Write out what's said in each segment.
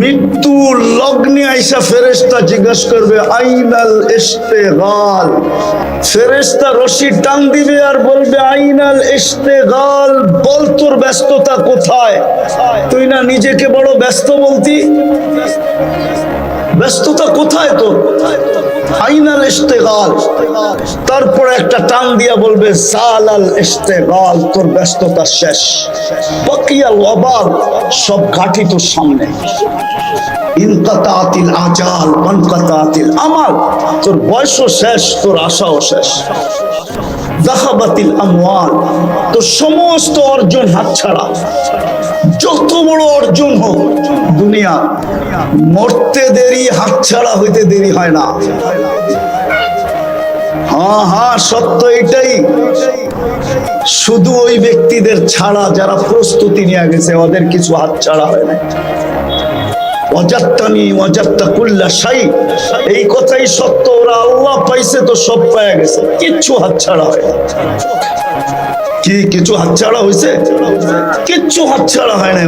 মৃত্যু লগ্নে আইসা ফেরেশতা জিজ্ঞেস করবে আইনাল ইশতিগাল। ফেরেশতা রশি টান দিবে আর বলবে আইনাল ইশতিগাল, বল তোর ব্যস্ততা কোথায়? তুই না নিজেকে বড় ব্যস্ত বলতি, ব্যস্ততা কোথায় তোর? আইনাল ইশতিগাল। তারপরে একটা টান দিয়া বলবে সালাল ইশতিগাল, তোর ব্যস্ততা শেষ। বাকিয়াল ওয়াবাল, সব ঘাটি তোর সামনে। ইনকাতাতিল আজাল ওয়ানকাতাতিল আমাল, তোর বয়সও শেষ, তোর আশাও শেষ। যাহাবাতিল আমওয়াল, তোর সমস্ত অর্জন হাতছাড়া। যত বড় অর্জন হোক দুনিয়া, মরতে দেরি, হাতছাড়া হইতে দেরি হয় না। হ্যাঁ, সত্য এটাই। শুধু ওই ব্যক্তিদের ছাড়া যারা প্রস্তুতি নিয়ে গেছে, ওদের কিছু হাতছাড়া হয় না। ওয়াজাত্তানি ওয়াজাত্তা কুল্লা শাই, এই কথাই সত্য। ওরা আল্লাহ পাইছে তো সব পেয়ে গেছে, কিচ্ছু হাতছাড়া হয় না। কি কিছু হাতছাড়া হয়েছে? কিচ্ছু হাতছাড়া হয় না।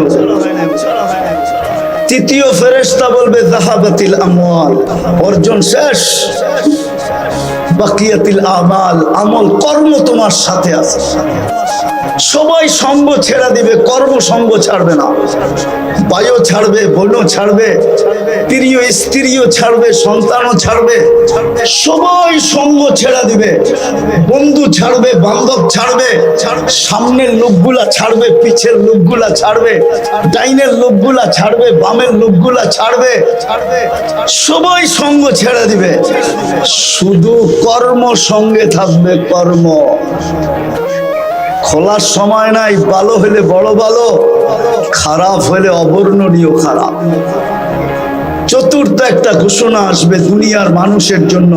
তৃতীয় ফেরেশতা বলবে যাহাবাতিল আমওয়াল, অর্জন শেষ। বাকিয়াতিল আমাল, আমল কর্ম তোমার সাথে আছে। সবাই সঙ্গ ছেড়ে দিবে, কর্ম সঙ্গ ছাড়বে না। ভাইও ছাড়বে, বোনও ছাড়বে, প্রিয় স্ত্রীও ছাড়বে, সন্তানও ছাড়বে। সবাই সঙ্গ ছেড়ে দিবে। বন্ধু ছাড়বে, বান্ধব ছাড়বে, সামনের লোকগুলা ছাড়বে, পিছের লোকগুলা ছাড়বে, ডাইনের লোকগুলা ছাড়বে, বামের লোকগুলা ছাড়বে। সবাই সঙ্গ ছেড়ে দিবে, শুধু কর্ম সঙ্গে থাকবে। কর্ম খোলার সময় নাই। ভালো হলে বড় ভালো, খারাপ হলে অবর্ণনীয় খারাপ। চতুর্থ একটা ঘোষণা আসবে দুনিয়ার মানুষের জন্য।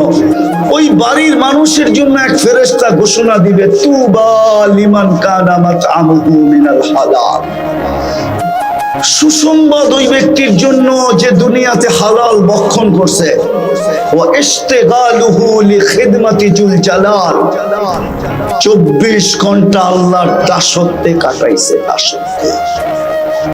ওই বাড়ির মানুষের জন্য এক ফেরেশতা ঘোষণা দিবে, তুবা লিমান কানা মাতআমুহু মিনাল হালাল। সুসংবাদ ওই ব্যক্তির জন্য যে দুনিয়াতে হালাল ভক্ষণ করছে। ওয়া ইশতিগালুহু লিখিদমাতি জুল জালাল, 24 ঘন্টা আল্লাহর দাসত্বে কাটাইছে, দাসত্বে।